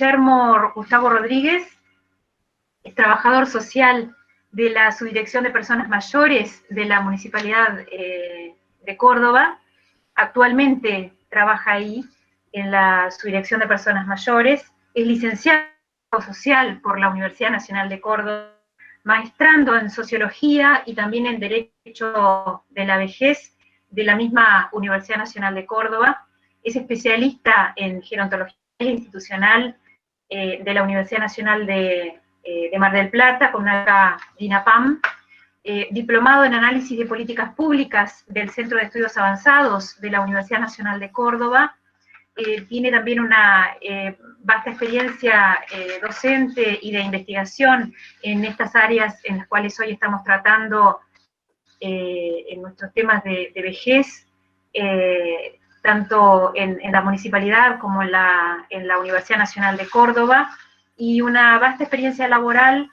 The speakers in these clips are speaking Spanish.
Guillermo Gustavo Rodríguez, es trabajador social de la Subdirección de Personas Mayores de la Municipalidad de Córdoba. Actualmente trabaja ahí en la Subdirección de Personas Mayores. Es licenciado social por la Universidad Nacional de Córdoba, maestrando en Sociología y también en Derecho de la Vejez de la misma Universidad Nacional de Córdoba. Es especialista en Gerontología Institucional de la Universidad Nacional de Mar del Plata, con una DINAPAM, diplomado en Análisis de Políticas Públicas del Centro de Estudios Avanzados de la Universidad Nacional de Córdoba. Tiene también una vasta experiencia docente y de investigación en estas áreas en las cuales hoy estamos tratando en nuestros temas de vejez, tanto en la municipalidad como en la Universidad Nacional de Córdoba, y una vasta experiencia laboral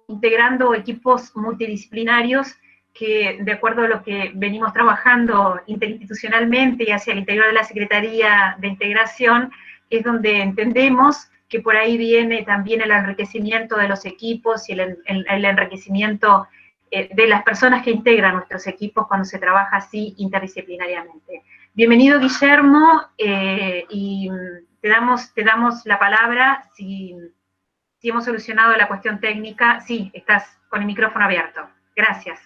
integrando equipos multidisciplinarios que, de acuerdo a lo que venimos trabajando interinstitucionalmente y hacia el interior de la Secretaría de Integración, es donde entendemos que por ahí viene también el enriquecimiento de los equipos y el enriquecimiento de las personas que integran nuestros equipos cuando se trabaja así interdisciplinariamente. Bienvenido, Guillermo, y te damos la palabra si hemos solucionado la cuestión técnica. Sí, estás con el micrófono abierto. Gracias.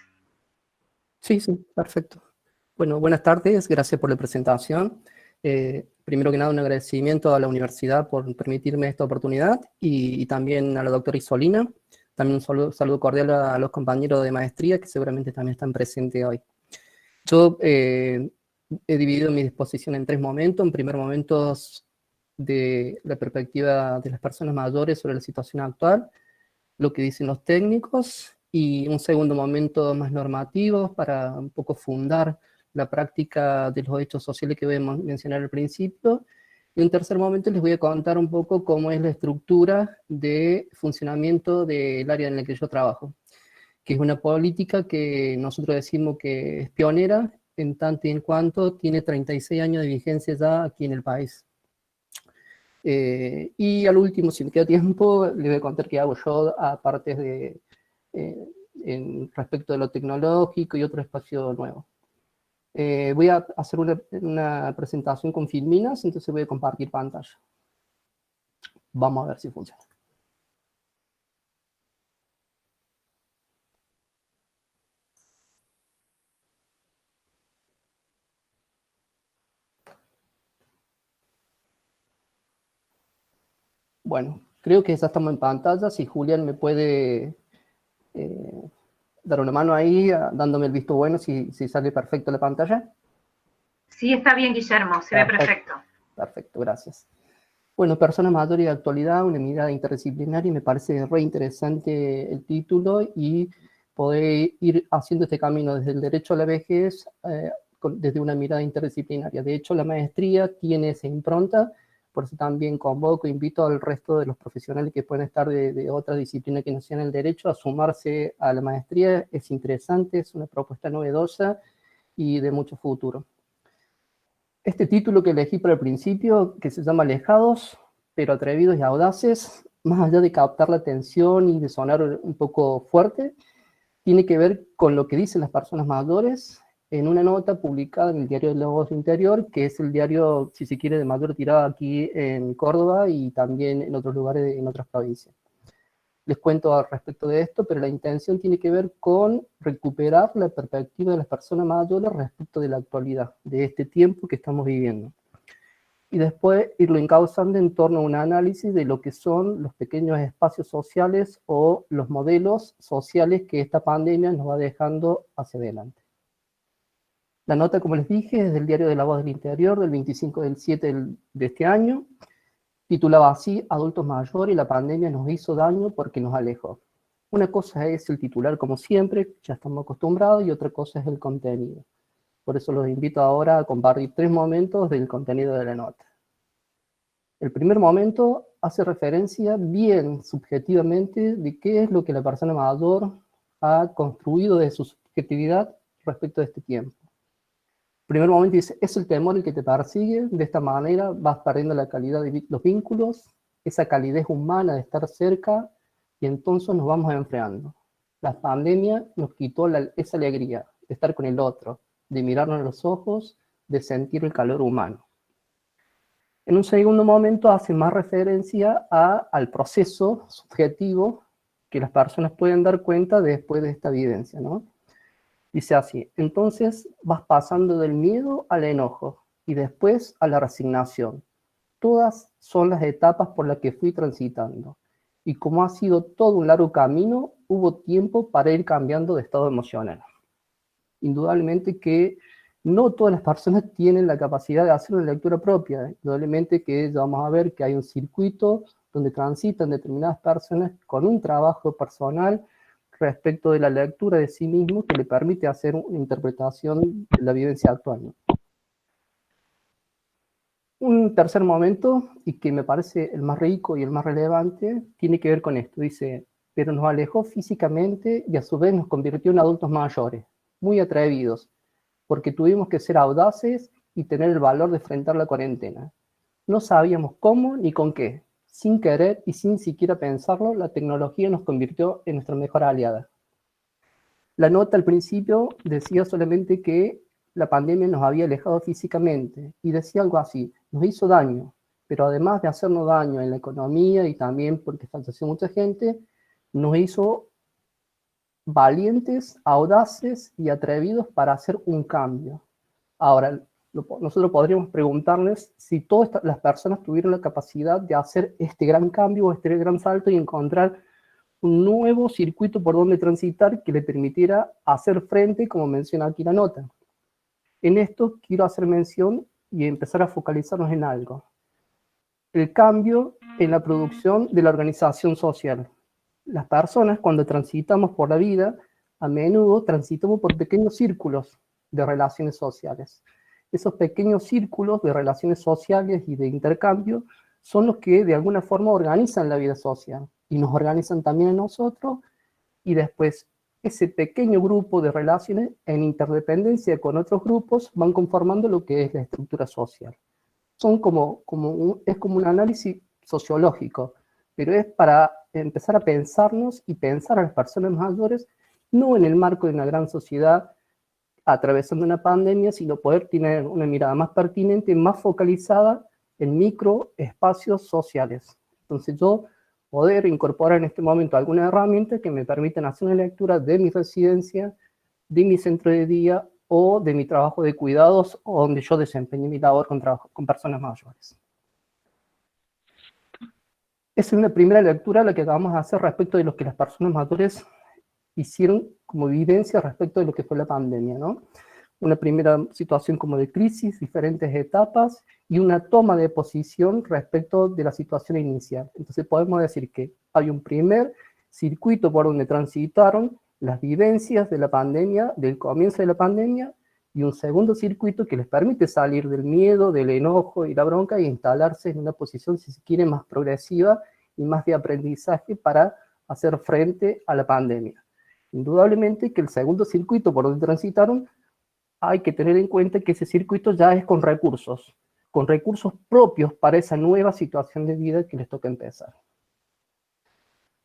Sí, perfecto. Bueno, buenas tardes, gracias por la presentación. Primero que nada, un agradecimiento a la universidad por permitirme esta oportunidad y también a la doctora Isolina. También un saludo cordial a los compañeros de maestría que seguramente también están presentes hoy. Yo he dividido mi disposición en 3 momentos. En primer momento, de la perspectiva de las personas mayores sobre la situación actual, lo que dicen los técnicos, y un segundo momento más normativo para un poco fundar la práctica de los hechos sociales que voy a mencionar al principio. Y un tercer momento les voy a contar un poco cómo es la estructura de funcionamiento del área en la que yo trabajo, que es una política que nosotros decimos que es pionera, en tanto y en cuanto tiene 36 años de vigencia ya aquí en el país. Y al último, si me queda tiempo, les voy a contar qué hago yo, aparte de respecto de lo tecnológico y otro espacio nuevo. Voy a hacer una presentación con Filminas, entonces voy a compartir pantalla. Vamos a ver si funciona. Bueno, creo que ya estamos en pantalla. Si Julián me puede dar una mano ahí, dándome el visto bueno, si sale perfecto la pantalla. Sí, está bien, Guillermo, se ve perfecto. Perfecto, gracias. Bueno, personas mayores de actualidad, una mirada interdisciplinaria, y me parece re interesante el título y poder ir haciendo este camino desde el derecho a la vejez desde una mirada interdisciplinaria. De hecho, la maestría tiene esa impronta, por eso también convoco, invito al resto de los profesionales que pueden estar de otra disciplina que no sean el derecho a sumarse a la maestría. Es interesante, es una propuesta novedosa y de mucho futuro. Este título que elegí para el principio, que se llama Alejados, pero atrevidos y audaces, más allá de captar la atención y de sonar un poco fuerte, tiene que ver con lo que dicen las personas mayores en una nota publicada en el diario de La Voz del Interior, que es el diario, si se quiere, de mayor tirada aquí en Córdoba y también en otros lugares, en otras provincias. Les cuento al respecto de esto, pero la intención tiene que ver con recuperar la perspectiva de las personas mayores respecto de la actualidad, de este tiempo que estamos viviendo. Y después irlo encauzando en torno a un análisis de lo que son los pequeños espacios sociales o los modelos sociales que esta pandemia nos va dejando hacia adelante. La nota, como les dije, es del diario de La Voz del Interior, del 25/7 de este año. Titulaba así: Adultos mayores y la pandemia nos hizo daño porque nos alejó. Una cosa es el titular, como siempre, ya estamos acostumbrados, y otra cosa es el contenido. Por eso los invito ahora a compartir 3 momentos del contenido de la nota. El primer momento hace referencia bien subjetivamente de qué es lo que la persona mayor ha construido de su subjetividad respecto de este tiempo. El primer momento dice: es el temor el que te persigue, de esta manera vas perdiendo la calidad de los vínculos, esa calidez humana de estar cerca, y entonces nos vamos enfriando. La pandemia nos quitó esa alegría de estar con el otro, de mirarnos a los ojos, de sentir el calor humano. En un segundo momento hace más referencia al proceso subjetivo que las personas pueden dar cuenta después de esta vivencia, ¿no? Dice así: entonces vas pasando del miedo al enojo y después a la resignación. Todas son las etapas por las que fui transitando. Y como ha sido todo un largo camino, hubo tiempo para ir cambiando de estado emocional. Indudablemente que no todas las personas tienen la capacidad de hacer una lectura propia. Indudablemente que vamos a ver que hay un circuito donde transitan determinadas personas con un trabajo personal respecto de la lectura de sí mismo que le permite hacer una interpretación de la vivencia actual, ¿no? Un tercer momento, y que me parece el más rico y el más relevante, tiene que ver con esto. Dice: pero nos alejó físicamente y a su vez nos convirtió en adultos mayores, muy atrevidos, porque tuvimos que ser audaces y tener el valor de enfrentar la cuarentena. No sabíamos cómo ni con qué. Sin querer y sin siquiera pensarlo, la tecnología nos convirtió en nuestra mejor aliada. La nota al principio decía solamente que la pandemia nos había alejado físicamente, y decía algo así: nos hizo daño, pero además de hacernos daño en la economía y también porque falleció mucha gente, nos hizo valientes, audaces y atrevidos para hacer un cambio. Ahora, nosotros podríamos preguntarles si todas las personas tuvieron la capacidad de hacer este gran cambio o este gran salto y encontrar un nuevo circuito por donde transitar que le permitiera hacer frente, como menciona aquí la nota. En esto quiero hacer mención y empezar a focalizarnos en algo: el cambio en la producción de la organización social. Las personas, cuando transitamos por la vida, a menudo transitamos por pequeños círculos de relaciones sociales. Esos pequeños círculos de relaciones sociales y de intercambio son los que de alguna forma organizan la vida social y nos organizan también a nosotros, y después ese pequeño grupo de relaciones en interdependencia con otros grupos van conformando lo que es la estructura social. Son es como un análisis sociológico, pero es para empezar a pensarnos y pensar a las personas mayores no en el marco de una gran sociedad atravesando una pandemia, sino poder tener una mirada más pertinente, más focalizada en microespacios sociales. Entonces yo poder incorporar en este momento alguna herramienta que me permitan hacer una lectura de mi residencia, de mi centro de día o de mi trabajo de cuidados, o donde yo desempeñé mi labor con personas mayores. Esa es una primera lectura la que acabamos de hacer respecto de lo que las personas mayores hicieron como vivencia respecto de lo que fue la pandemia, ¿no? Una primera situación como de crisis, diferentes etapas y una toma de posición respecto de la situación inicial. Entonces podemos decir que hay un primer circuito por donde transitaron las vivencias de la pandemia, del comienzo de la pandemia, y un segundo circuito que les permite salir del miedo, del enojo y la bronca e instalarse en una posición, si se quiere, más progresiva y más de aprendizaje para hacer frente a la pandemia. Indudablemente que el segundo circuito por donde transitaron, hay que tener en cuenta que ese circuito ya es con recursos propios para esa nueva situación de vida que les toca empezar.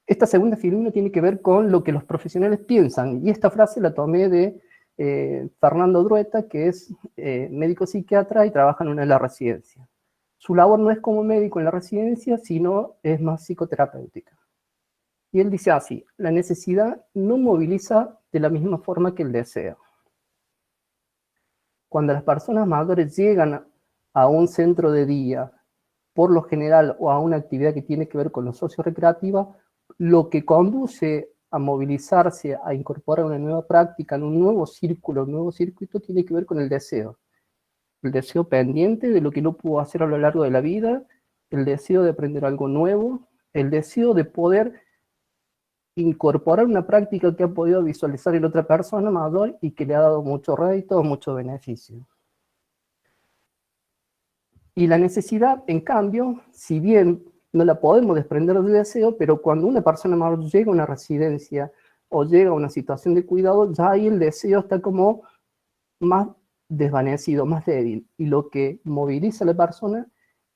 Esta segunda filmina tiene que ver con lo que los profesionales piensan, y esta frase la tomé de Fernando Drueta, que es médico psiquiatra y trabaja en una de las residencias. Su labor no es como médico en la residencia, sino es más psicoterapéutica. Y él dice así: la necesidad no moviliza de la misma forma que el deseo. Cuando las personas mayores llegan a un centro de día, por lo general, o a una actividad que tiene que ver con lo socio-recreativa, lo que conduce a movilizarse, a incorporar una nueva práctica, en un nuevo círculo, un nuevo circuito, tiene que ver con el deseo. El deseo pendiente de lo que no pudo hacer a lo largo de la vida, el deseo de aprender algo nuevo, el deseo de poder incorporar una práctica que ha podido visualizar en otra persona mayor y que le ha dado mucho rédito, mucho beneficio. Y la necesidad, en cambio, si bien no la podemos desprender del deseo, pero cuando una persona mayor llega a una residencia o llega a una situación de cuidado, ya ahí el deseo está como más desvanecido, más débil, y lo que moviliza a la persona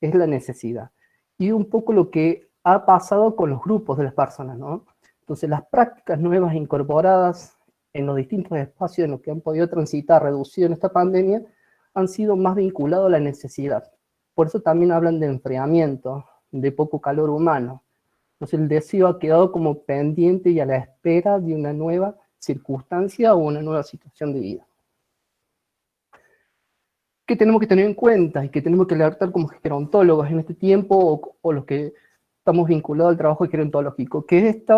es la necesidad. y un poco lo que ha pasado con los grupos de las personas, ¿no? Entonces, las prácticas nuevas incorporadas en los distintos espacios en los que han podido transitar reducido en esta pandemia han sido más vinculados a la necesidad. Por eso también hablan de enfriamiento, de poco calor humano. Entonces, el deseo ha quedado como pendiente y a la espera de una nueva circunstancia o una nueva situación de vida. ¿Qué tenemos que tener en cuenta y que tenemos que alertar como gerontólogos en este tiempo o los que estamos vinculados al trabajo gerontológico? Que este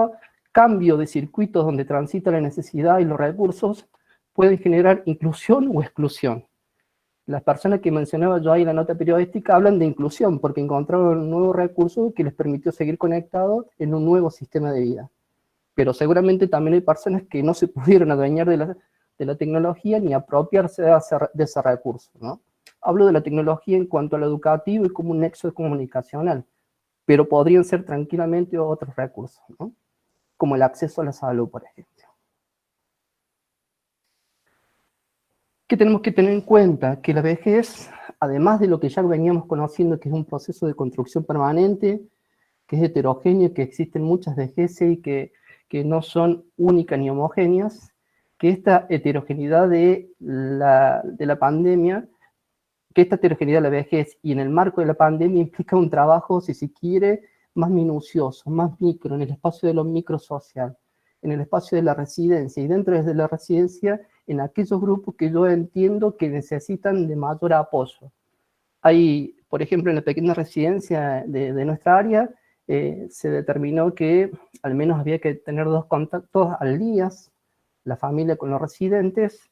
cambio de circuitos donde transita la necesidad y los recursos pueden generar inclusión o exclusión. Las personas que mencionaba yo ahí en la nota periodística hablan de inclusión porque encontraron un nuevo recurso que les permitió seguir conectados en un nuevo sistema de vida. Pero seguramente también hay personas que no se pudieron adueñar de la tecnología ni apropiarse de ese recurso, ¿no? Hablo de la tecnología en cuanto a lo educativo y como un nexo comunicacional, pero podrían ser tranquilamente otros recursos, ¿no? Como el acceso a la salud, por ejemplo. ¿Qué tenemos que tener en cuenta? Que la vejez, además de lo que ya veníamos conociendo, que es un proceso de construcción permanente, que es heterogéneo, que existen muchas vejeces y que no son únicas ni homogéneas, que esta heterogeneidad de la pandemia, que esta heterogeneidad de la vejez y en el marco de la pandemia implica un trabajo, si se quiere, más minucioso, más micro, en el espacio de lo microsocial, en el espacio de la residencia, y dentro de la residencia, en aquellos grupos que yo entiendo que necesitan de mayor apoyo. Hay, por ejemplo, en la pequeña residencia de nuestra área, se determinó que al menos había que tener 2 contactos al día, la familia con los residentes,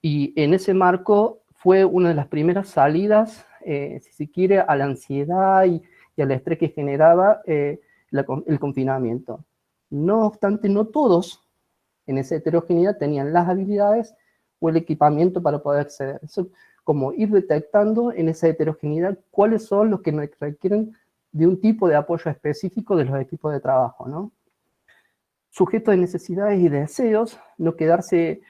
y en ese marco fue una de las primeras salidas, si se quiere, a la ansiedad y al estrés que generaba el confinamiento. No obstante, no todos en esa heterogeneidad tenían las habilidades o el equipamiento para poder acceder. Eso, como ir detectando en esa heterogeneidad cuáles son los que requieren de un tipo de apoyo específico de los equipos de trabajo, ¿no? Sujeto de necesidades y deseos, no quedarse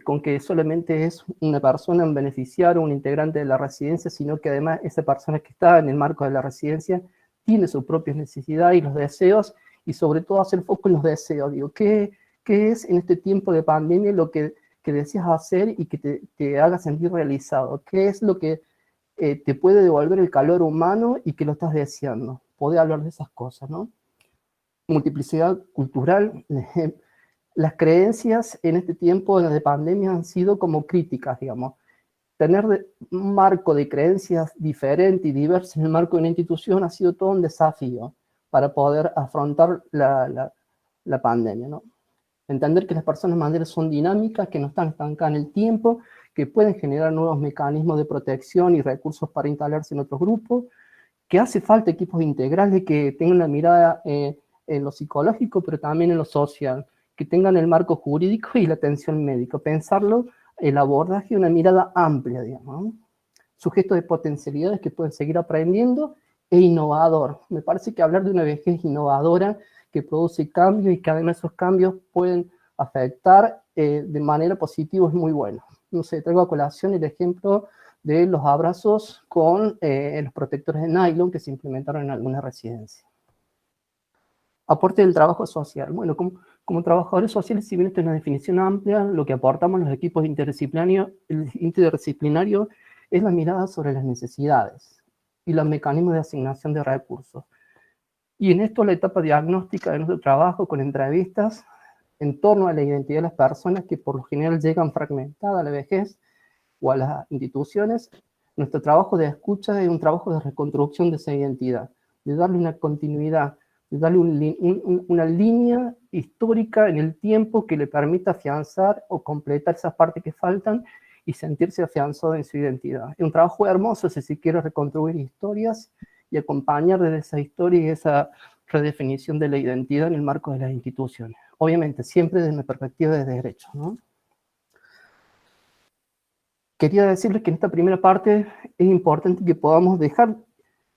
con que solamente es una persona, un beneficiario, un integrante de la residencia, sino que además esa persona que está en el marco de la residencia tiene sus propias necesidades y los deseos, y sobre todo hacer foco en los deseos. Digo, ¿qué es en este tiempo de pandemia lo que deseas hacer y que te haga sentir realizado? ¿Qué es lo que te puede devolver el calor humano y que lo estás deseando? Poder hablar de esas cosas, ¿no? Multiplicidad cultural. Las creencias en este tiempo de pandemia han sido como críticas, digamos. Tener un marco de creencias diferente y diverso en el marco de una institución ha sido todo un desafío para poder afrontar la pandemia, ¿no? Entender que las personas mayores son dinámicas, que no están estancadas en el tiempo, que pueden generar nuevos mecanismos de protección y recursos para instalarse en otros grupos, que hace falta equipos integrales que tengan una mirada en lo psicológico, pero también en lo social, que tengan el marco jurídico y la atención médica. Pensarlo, el abordaje, una mirada amplia, digamos, ¿no? Sujeto de potencialidades que pueden seguir aprendiendo e innovador. Me parece que hablar de una vejez innovadora que produce cambios y que además esos cambios pueden afectar de manera positiva es muy bueno. No sé, traigo a colación el ejemplo de los abrazos con los protectores de nylon que se implementaron en algunas residencias. Aporte del trabajo social. Bueno, como trabajadores sociales, si bien esta es una definición amplia, lo que aportamos los equipos interdisciplinarios es la mirada sobre las necesidades y los mecanismos de asignación de recursos. Y en esto la etapa diagnóstica de nuestro trabajo con entrevistas en torno a la identidad de las personas que por lo general llegan fragmentadas a la vejez o a las instituciones, nuestro trabajo de escucha es un trabajo de reconstrucción de esa identidad, de darle una continuidad, de darle una línea histórica en el tiempo que le permita afianzar o completar esas partes que faltan y sentirse afianzado en su identidad. Es un trabajo hermoso si se quiere reconstruir historias y acompañar desde esa historia y esa redefinición de la identidad en el marco de las instituciones. Obviamente, siempre desde una perspectiva de derechos, ¿no? Quería decirles que en esta primera parte es importante que podamos dejar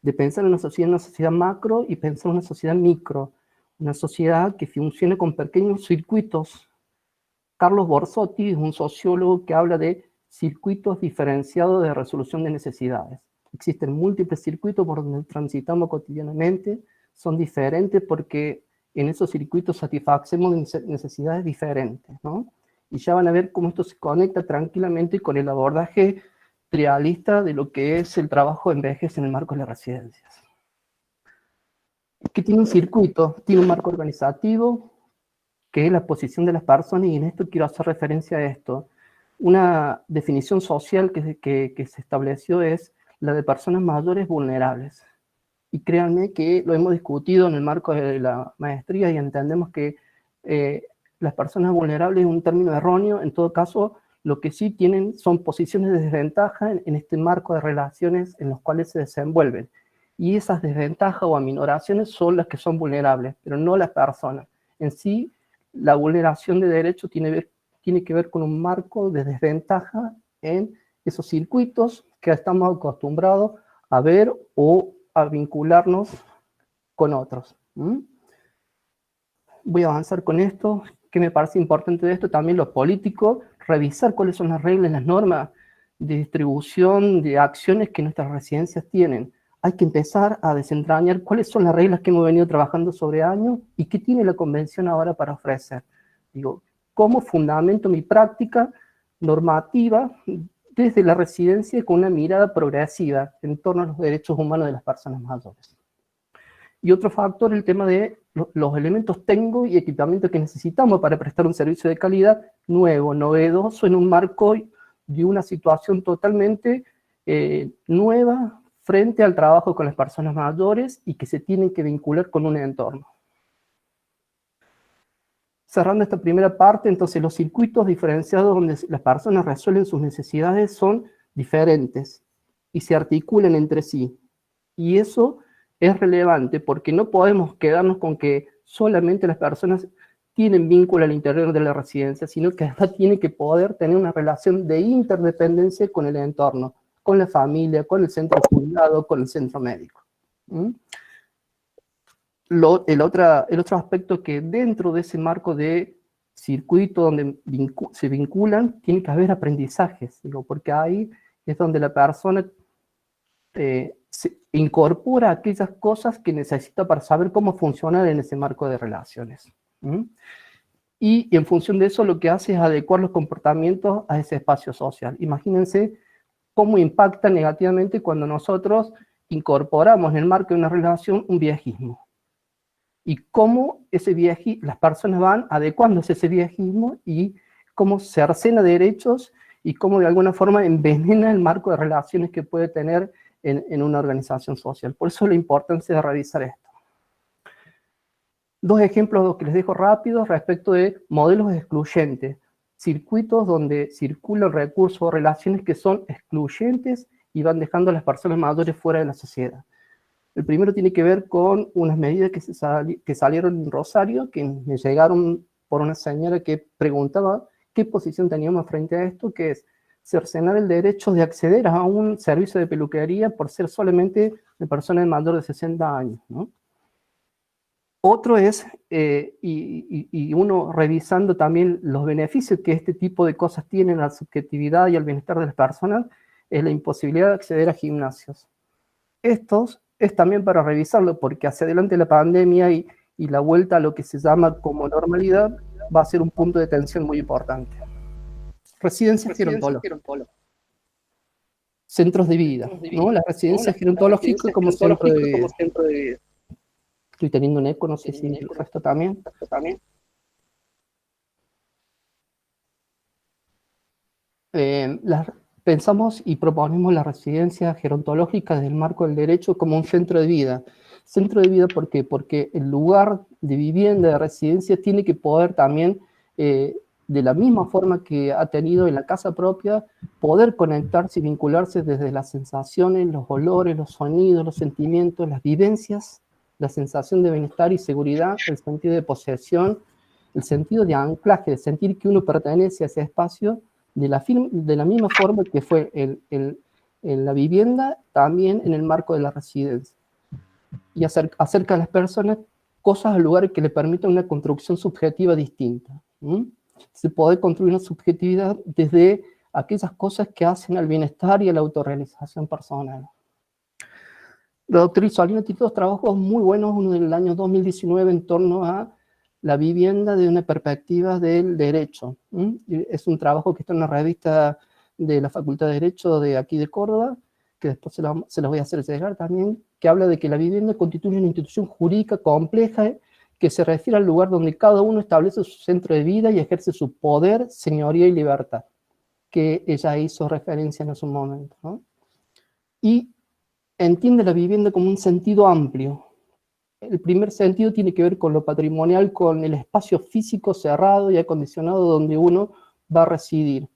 de pensar en una sociedad macro y pensar en una sociedad micro, una sociedad que funcione con pequeños circuitos. Carlos Borsotti es un sociólogo que habla de circuitos diferenciados de resolución de necesidades. Existen múltiples circuitos por donde transitamos cotidianamente, son diferentes porque en esos circuitos satisfacemos necesidades diferentes, ¿no? Y ya van a ver cómo esto se conecta tranquilamente con el abordaje trialista de lo que es el trabajo en vejez en el marco de las residencias. Que tiene un circuito, tiene un marco organizativo, que es la posición de las personas, y en esto quiero hacer referencia a esto. Una definición social que se estableció es la de personas mayores vulnerables. Y créanme que lo hemos discutido en el marco de la maestría y entendemos que las personas vulnerables es un término erróneo. En todo caso, lo que sí tienen son posiciones de desventaja en este marco de relaciones en los cuales se desenvuelven. Y esas desventajas o aminoraciones son las que son vulnerables, pero no las personas. En sí, la vulneración de derechos tiene que ver con un marco de desventaja en esos circuitos que estamos acostumbrados a ver o a vincularnos con otros. Voy a avanzar con esto. ¿Qué me parece importante de esto? También lo político, revisar cuáles son las reglas, las normas de distribución de acciones que nuestras residencias tienen. Hay que empezar a desentrañar cuáles son las reglas que hemos venido trabajando sobre años y qué tiene la convención ahora para ofrecer. Digo, ¿cómo fundamento mi práctica normativa desde la residencia con una mirada progresiva en torno a los derechos humanos de las personas mayores? Y otro factor, el tema de los elementos técnicos y equipamiento que necesitamos para prestar un servicio de calidad nuevo, novedoso, en un marco de una situación totalmente nueva frente al trabajo con las personas mayores y que se tienen que vincular con un entorno. Cerrando esta primera parte, entonces los circuitos diferenciados donde las personas resuelven sus necesidades son diferentes y se articulan entre sí. Y eso es relevante porque no podemos quedarnos con que solamente las personas tienen vínculo al interior de la residencia, sino que además tienen que poder tener una relación de interdependencia con el entorno, con la familia, con el centro cuidado, con el centro médico. El otro aspecto que dentro de ese marco de circuito donde se vinculan, tiene que haber aprendizajes, digo, porque ahí es donde la persona se incorpora aquellas cosas que necesita para saber cómo funcionar en ese marco de relaciones. Y en función de eso lo que hace es adecuar los comportamientos a ese espacio social. Imagínense cómo impacta negativamente cuando nosotros incorporamos en el marco de una relación un viejismo. Y cómo las personas van adecuándose a ese viejismo y cómo cercena derechos y cómo de alguna forma envenena el marco de relaciones que puede tener en una organización social. Por eso la importancia de revisar esto. Dos ejemplos que les dejo rápidos respecto de modelos excluyentes. Circuitos donde circulan recursos o relaciones que son excluyentes y van dejando a las personas mayores fuera de la sociedad. El primero tiene que ver con unas medidas que salieron en Rosario, que me llegaron por una señora que preguntaba qué posición teníamos frente a esto, que es cercenar el derecho de acceder a un servicio de peluquería por ser solamente de personas mayores de 60 años, ¿no? Otro es, y uno revisando también los beneficios que este tipo de cosas tienen a la subjetividad y al bienestar de las personas, es la imposibilidad de acceder a gimnasios. Estos es también para revisarlo, porque hacia adelante la pandemia y la vuelta a lo que se llama como normalidad va a ser un punto de tensión muy importante. Residencias gerontológicas. Centros de vida, ¿no? Las residencias gerontológicas como centro de vida. Estoy teniendo un eco, no sé si el resto también. Pensamos y proponemos la residencia gerontológica desde el marco del derecho como un centro de vida. Centro de vida, ¿por qué? Porque el lugar de vivienda, de residencia, tiene que poder también, de la misma forma que ha tenido en la casa propia, poder conectarse y vincularse desde las sensaciones, los olores, los sonidos, los sentimientos, las vivencias, la sensación de bienestar y seguridad, el sentido de posesión, el sentido de anclaje, de sentir que uno pertenece a ese espacio, de la misma forma que fue en la vivienda, también en el marco de la residencia. Y acerca a las personas cosas al lugar que le permitan una construcción subjetiva distinta. Se puede construir una subjetividad desde aquellas cosas que hacen al bienestar y a la autorrealización personal. La doctora Isolina tiene dos trabajos muy buenos, uno del año 2019 en torno a la vivienda de una perspectiva del derecho. Es un trabajo que está en una revista de la Facultad de Derecho de aquí de Córdoba, que después se los voy a hacer llegar también, que habla de que la vivienda constituye una institución jurídica compleja que se refiere al lugar donde cada uno establece su centro de vida y ejerce su poder, señoría y libertad, que ella hizo referencia en su momento, ¿no? Y entiende la vivienda como un sentido amplio. El primer sentido tiene que ver con lo patrimonial, con el espacio físico cerrado y acondicionado donde uno va a residir.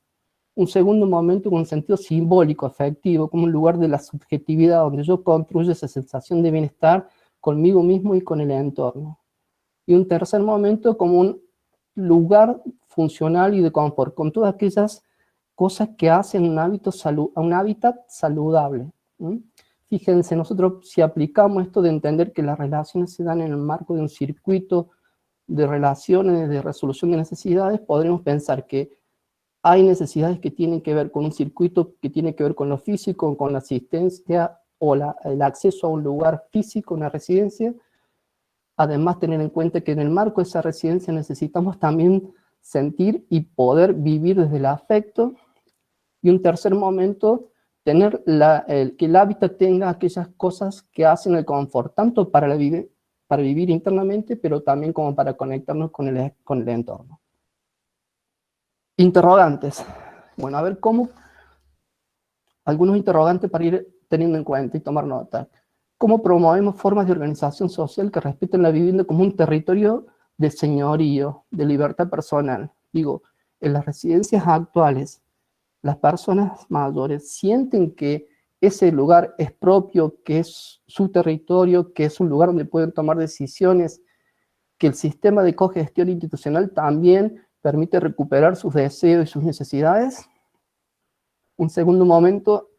Un segundo momento con un sentido simbólico, afectivo, como un lugar de la subjetividad, donde yo construyo esa sensación de bienestar conmigo mismo y con el entorno. Y un tercer momento como un lugar funcional y de confort, con todas aquellas cosas que hacen un hábitat saludable. Fíjense, nosotros si aplicamos esto de entender que las relaciones se dan en el marco de un circuito de relaciones, de resolución de necesidades, podremos pensar que hay necesidades que tienen que ver con un circuito que tiene que ver con lo físico, con la asistencia o el acceso a un lugar físico, una residencia. Además, tener en cuenta que en el marco de esa residencia necesitamos también sentir y poder vivir desde el afecto. Y un tercer momento, tener que el hábitat tenga aquellas cosas que hacen el confort, tanto para vivir internamente, pero también como para conectarnos con el entorno. Interrogantes. Bueno, a ver algunos interrogantes para ir teniendo en cuenta y tomar nota. ¿Cómo promovemos formas de organización social que respeten la vivienda como un territorio de señorío, de libertad personal? Digo, en las residencias actuales, las personas mayores sienten que ese lugar es propio, que es su territorio, que es un lugar donde pueden tomar decisiones, que el sistema de cogestión institucional también permite recuperar sus deseos y sus necesidades. Un segundo momento,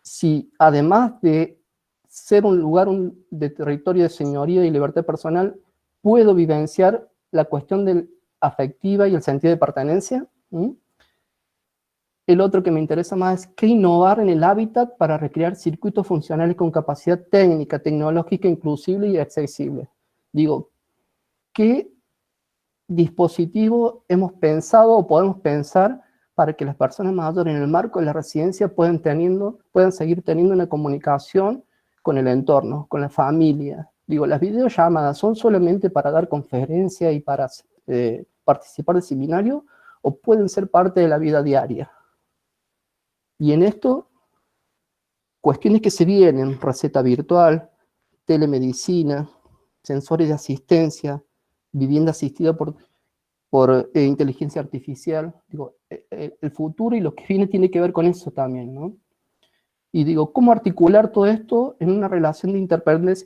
si además de ser un lugar de territorio de señorío y libertad personal, puedo vivenciar la cuestión afectiva y el sentido de pertenencia. El otro que me interesa más es qué innovar en el hábitat para recrear circuitos funcionales con capacidad técnica, tecnológica, inclusive y accesible. Digo, ¿qué dispositivo hemos pensado o podemos pensar para que las personas mayores en el marco de la residencia puedan seguir teniendo una comunicación con el entorno, con la familia? Digo, las videollamadas son solamente para dar conferencia y para participar de seminario, o pueden ser parte de la vida diaria. Y en esto, cuestiones que se vienen: receta virtual, telemedicina, sensores de asistencia, vivienda asistida por inteligencia artificial. Digo, el futuro y lo que viene tiene que ver con eso también, ¿no? Y digo, ¿cómo articular todo esto en una relación de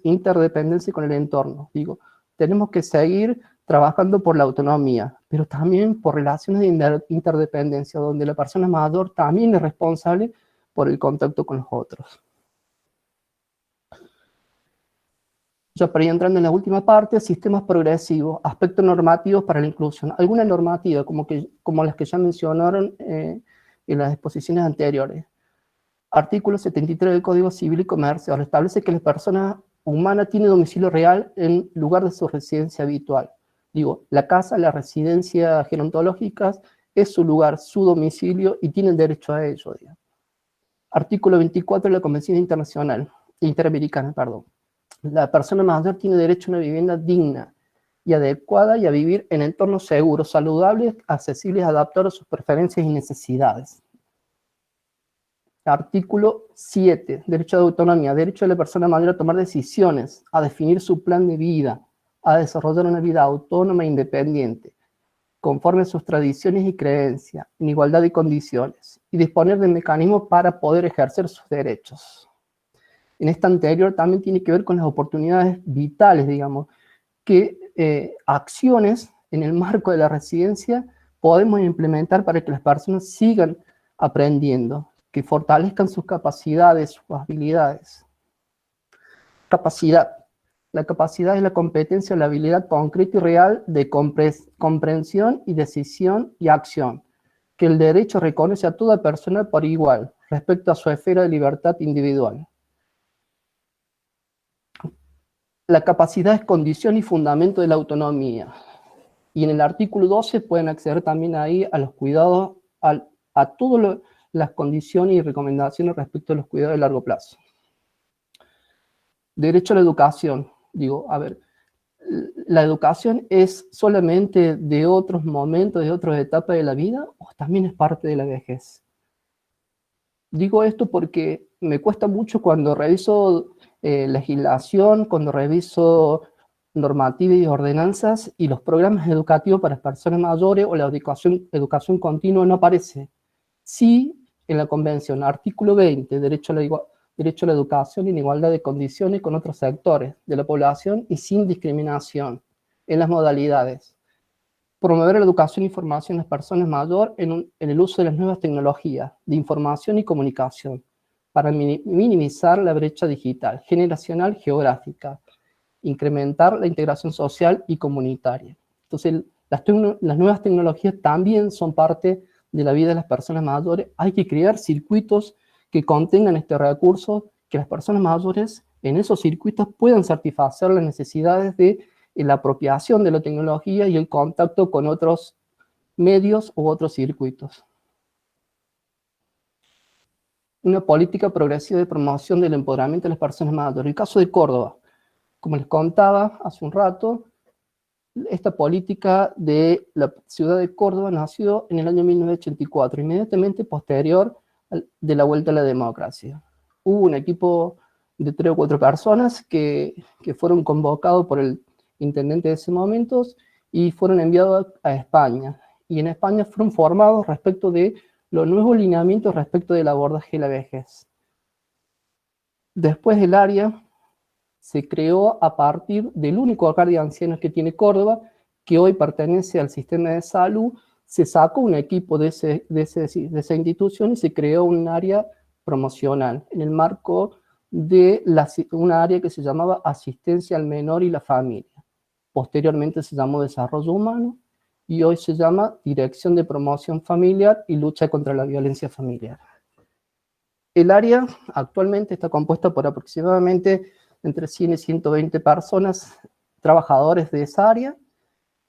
interdependencia con el entorno? Digo, tenemos que seguir trabajando por la autonomía, pero también por relaciones de interdependencia, donde la persona mayor también es responsable por el contacto con los otros. Ya para ir entrando en la última parte, sistemas progresivos, aspectos normativos para la inclusión. Alguna normativa, como las que ya mencionaron en las exposiciones anteriores. Artículo 73 del Código Civil y Comercial establece que la persona humana tiene domicilio real en lugar de su residencia habitual. Digo, la casa, la residencia gerontológica es su lugar, su domicilio, y tiene el derecho a ello. Digo. Artículo 24 de la Convención Interamericana. La persona mayor tiene derecho a una vivienda digna y adecuada y a vivir en entornos seguros, saludables, accesibles, adaptados a sus preferencias y necesidades. Artículo 7, derecho de autonomía, derecho de la persona mayor a tomar decisiones, a definir su plan de vida, a desarrollar una vida autónoma e independiente, conforme a sus tradiciones y creencias, en igualdad de condiciones, y disponer de mecanismos para poder ejercer sus derechos. En esta anterior también tiene que ver con las oportunidades vitales, digamos, que acciones en el marco de la residencia podemos implementar para que las personas sigan aprendiendo, que fortalezcan sus capacidades, sus habilidades. Capacidad. La capacidad es la competencia o la habilidad concreta y real de comprensión y decisión y acción, que el derecho reconoce a toda persona por igual, respecto a su esfera de libertad individual. la capacidad es condición y fundamento de la autonomía. Y en el artículo 12 pueden acceder también ahí a los cuidados, a todas las condiciones y recomendaciones respecto a los cuidados de largo plazo. Derecho a la educación. Digo, a ver, ¿la educación es solamente de otros momentos, de otras etapas de la vida, o también es parte de la vejez? Digo esto porque me cuesta mucho cuando reviso legislación, cuando reviso normativas y ordenanzas, y los programas educativos para personas mayores o la educación continua no aparece. Sí, en la Convención, artículo 20, derecho a la educación en igualdad de condiciones con otros sectores de la población y sin discriminación en las modalidades. Promover la educación y formación de las personas mayores en el uso de las nuevas tecnologías de información y comunicación para minimizar la brecha digital, generacional, geográfica, incrementar la integración social y comunitaria. Entonces, las nuevas tecnologías también son parte de la vida de las personas mayores. Hay que crear circuitos que contengan este recurso, que las personas mayores en esos circuitos puedan satisfacer las necesidades de la apropiación de la tecnología y el contacto con otros medios u otros circuitos. Una política progresiva de promoción del empoderamiento de las personas mayores. El caso de Córdoba, como les contaba hace un rato, esta política de la ciudad de Córdoba nació en el año 1984, inmediatamente posterior de la vuelta a la democracia. Hubo un equipo de 3 o 4 personas que fueron convocados por el intendente de ese momento y fueron enviados a España. Y en España fueron formados respecto de los nuevos lineamientos respecto del abordaje de la vejez. Después el área se creó a partir del único hogar de ancianos que tiene Córdoba, que hoy pertenece al sistema de salud. Se sacó un equipo de esa institución y se creó un área promocional en el marco de una área que se llamaba Asistencia al Menor y la Familia. Posteriormente se llamó Desarrollo Humano y hoy se llama Dirección de Promoción Familiar y Lucha contra la Violencia Familiar. El área actualmente está compuesta por aproximadamente entre 100 y 120 personas, trabajadores de esa área.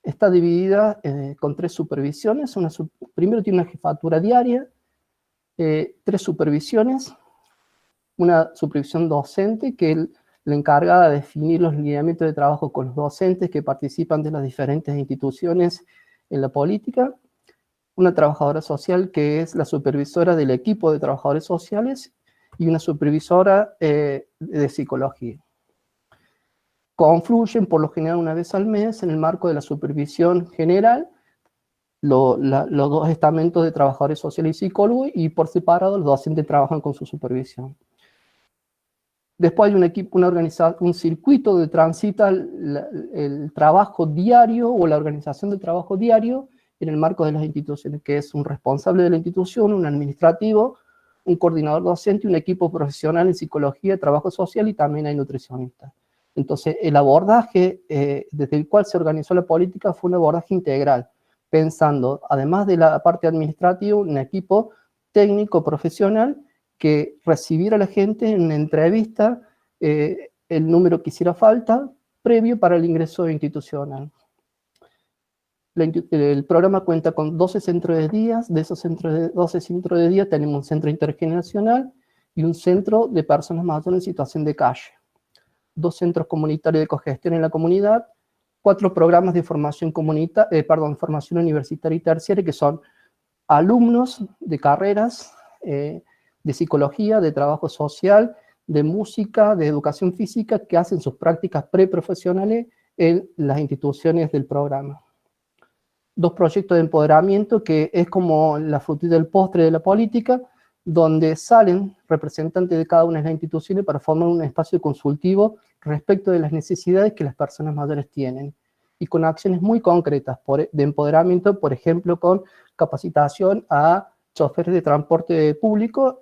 Está dividida con 3 supervisiones. Primero tiene una jefatura diaria, 3 supervisiones, una supervisión docente que es la encargada de definir los lineamientos de trabajo con los docentes que participan de las diferentes instituciones en la política, una trabajadora social que es la supervisora del equipo de trabajadores sociales y una supervisora de psicología. Confluyen por lo general una vez al mes en el marco de la supervisión general los 2 estamentos de trabajadores sociales y psicólogos, y por separado los docentes trabajan con su supervisión. Después hay un circuito que transita el trabajo diario o la organización del trabajo diario en el marco de las instituciones, que es un responsable de la institución, un administrativo, un coordinador docente, un equipo profesional en psicología, trabajo social y también hay nutricionistas. Entonces, el abordaje desde el cual se organizó la política fue un abordaje integral, pensando, además de la parte administrativa, un equipo técnico profesional que recibiera a la gente en una entrevista el número que hiciera falta, previo para el ingreso institucional. El programa cuenta con 12 centros de día. De esos 12 centros de día tenemos un centro intergeneracional y un centro de personas mayores en situación de calle. 2 centros comunitarios de cogestión en la comunidad, 4 programas de formación universitaria y terciaria, que son alumnos de carreras de psicología, de trabajo social, de música, de educación física, que hacen sus prácticas preprofesionales en las instituciones del programa. 2 proyectos de empoderamiento, que es como la frutilla del postre de la política, donde salen representantes de cada una de las instituciones para formar un espacio consultivo respecto de las necesidades que las personas mayores tienen, y con acciones muy concretas de empoderamiento, por ejemplo, con capacitación a choferes de transporte público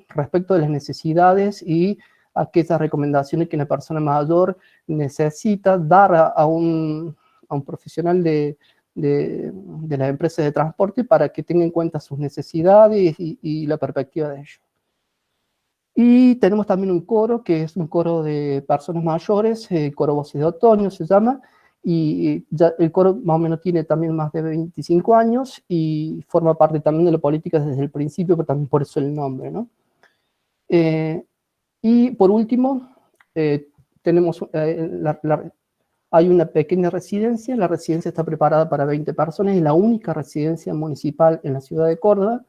respecto de las necesidades y aquellas recomendaciones que una persona mayor necesita dar a un profesional de las empresas de transporte para que tenga en cuenta sus necesidades y la perspectiva de ellos. Y tenemos también un coro, que es un coro de personas mayores, coro Voces de Otoño se llama, y ya el coro más o menos tiene también más de 25 años y forma parte también de la política desde el principio, pero también por eso el nombre, ¿no? Y por último, tenemos hay una pequeña residencia. La residencia está preparada para 20 personas, es la única residencia municipal en la ciudad de Córdoba.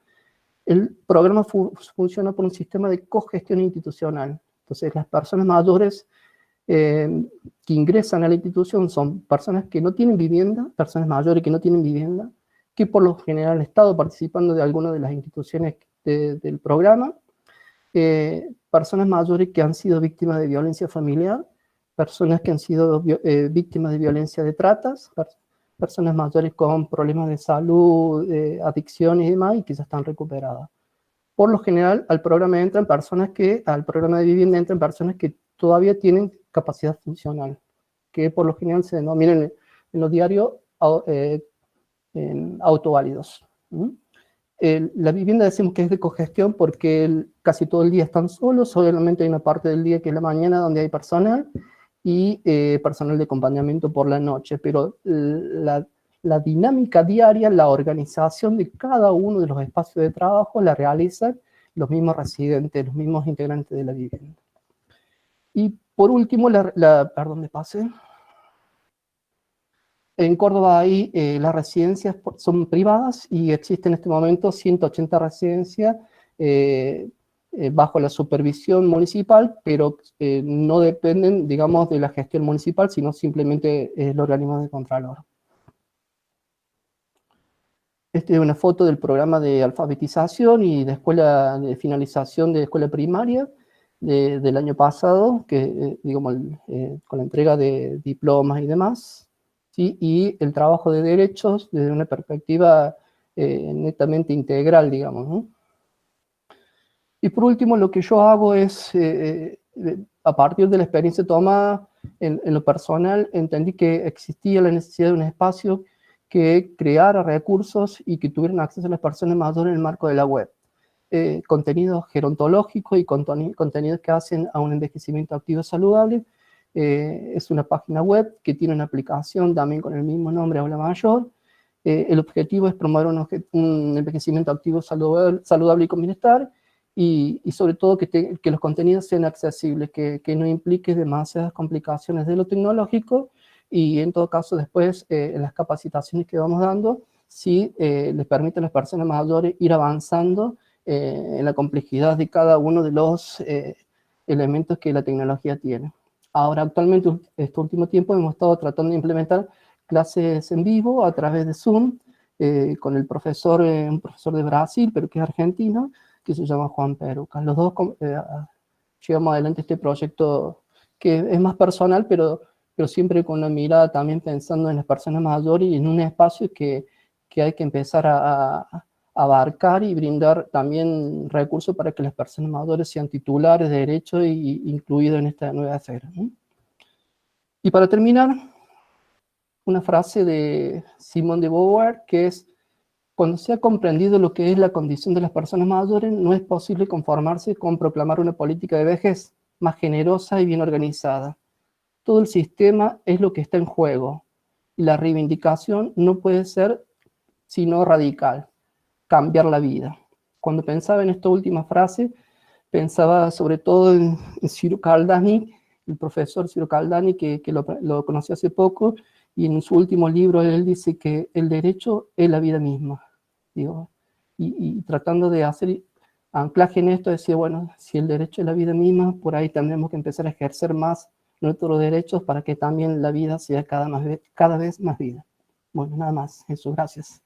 El programa funciona por un sistema de cogestión institucional. Entonces, las personas mayores que ingresan a la institución son personas que no tienen vivienda, personas mayores que no tienen vivienda, que por lo general han estado participando de alguna de las instituciones del programa, personas mayores que han sido víctimas de violencia familiar, personas que han sido víctimas de violencia de tratas, personas mayores con problemas de salud, adicciones y demás, y que ya están recuperadas. Por lo general, al programa de vivienda entran personas que todavía tienen capacidad funcional, que por lo general se denominan en los diarios autoválidos. La vivienda decimos que es de cogestión porque casi todo el día están solos, solamente hay una parte del día que es la mañana donde hay personal y personal de acompañamiento por la noche, pero la dinámica diaria, la organización de cada uno de los espacios de trabajo la realizan los mismos residentes, los mismos integrantes de la vivienda. Y por último, perdón, me pasé. En Córdoba hay las residencias son privadas y existen en este momento 180 residencias bajo la supervisión municipal, pero no dependen, digamos, de la gestión municipal, sino simplemente el organismo de Contralor. Esta es una foto del programa de alfabetización y de finalización de escuela primaria del año pasado, que digamos, con la entrega de diplomas y demás. ¿Sí? Y el trabajo de derechos desde una perspectiva netamente integral, digamos, ¿no? Y por último, lo que yo hago es, a partir de la experiencia tomada en lo personal, entendí que existía la necesidad de un espacio que creara recursos y que tuvieran acceso a las personas mayores en el marco de la web. Contenidos gerontológicos y contenidos que hacen a un envejecimiento activo saludable. Es una página web que tiene una aplicación también con el mismo nombre, Aula Mayor. El objetivo es promover un envejecimiento activo saludable y con bienestar, y sobre todo que los contenidos sean accesibles, que no implique demasiadas complicaciones de lo tecnológico, y en todo caso después en las capacitaciones que vamos dando, sí les permite a las personas mayores ir avanzando en la complejidad de cada uno de los elementos que la tecnología tiene. Ahora, actualmente, este último tiempo, hemos estado tratando de implementar clases en vivo a través de Zoom con un profesor de Brasil, pero que es argentino, que se llama Juan Peruca. Los dos llevamos adelante este proyecto que es más personal, pero siempre con una mirada también pensando en las personas mayores y en un espacio que hay que empezar a abarcar y brindar también recursos para que las personas mayores sean titulares de derechos y incluidos en esta nueva esfera, ¿no? Y para terminar, una frase de Simone de Beauvoir, que es: cuando se ha comprendido lo que es la condición de las personas mayores, no es posible conformarse con proclamar una política de vejez más generosa y bien organizada. Todo el sistema es lo que está en juego, y la reivindicación no puede ser sino radical, cambiar la vida. Cuando pensaba en esta última frase, pensaba sobre todo en Ciro Caldani, el profesor Ciro Caldani, que lo conocí hace poco, y en su último libro él dice que el derecho es la vida misma. Digo, y tratando de hacer anclaje en esto, decía, bueno, si el derecho es la vida misma, por ahí tendremos que empezar a ejercer más nuestros derechos para que también la vida sea cada vez más vida. Bueno, nada más, eso, gracias.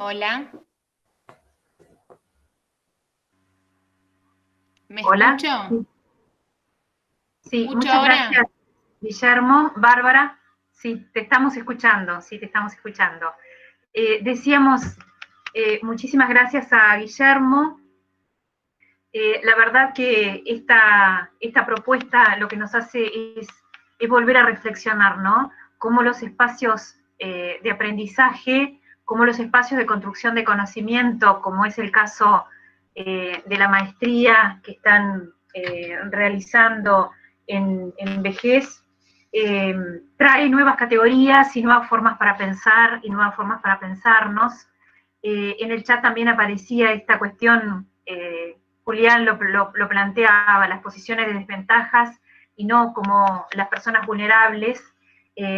Hola. ¿Me Hola. escucho? Sí, muchas ahora? Gracias, Guillermo. Bárbara, sí, te estamos escuchando, sí, te estamos escuchando. Decíamos, muchísimas gracias a Guillermo La verdad que esta propuesta lo que nos hace es volver a reflexionar, ¿no? Cómo los espacios de aprendizaje, cómo los espacios de construcción de conocimiento, como es el caso de la maestría que están realizando en vejez, trae nuevas categorías y nuevas formas para pensar y nuevas formas para pensarnos. En el chat también aparecía esta cuestión, Julián lo planteaba, las posiciones de desventajas y no como las personas vulnerables,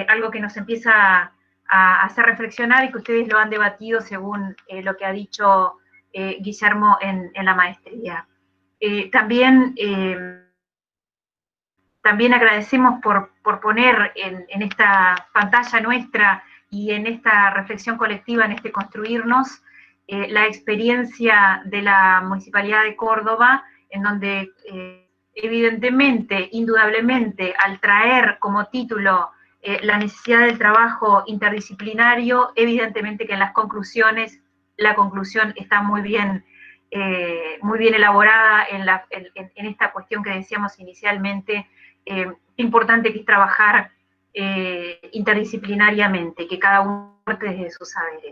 algo que nos empieza a hacer reflexionar y que ustedes lo han debatido según lo que ha dicho Guillermo en la maestría. También agradecemos por poner en esta pantalla nuestra y en esta reflexión colectiva, en este construirnos, la experiencia de la Municipalidad de Córdoba, en donde evidentemente, indudablemente, al traer como título la necesidad del trabajo interdisciplinario, evidentemente que en las conclusiones, la conclusión está muy bien elaborada en esta cuestión que decíamos inicialmente, importante que es trabajar interdisciplinariamente, que cada uno parte desde sus saberes.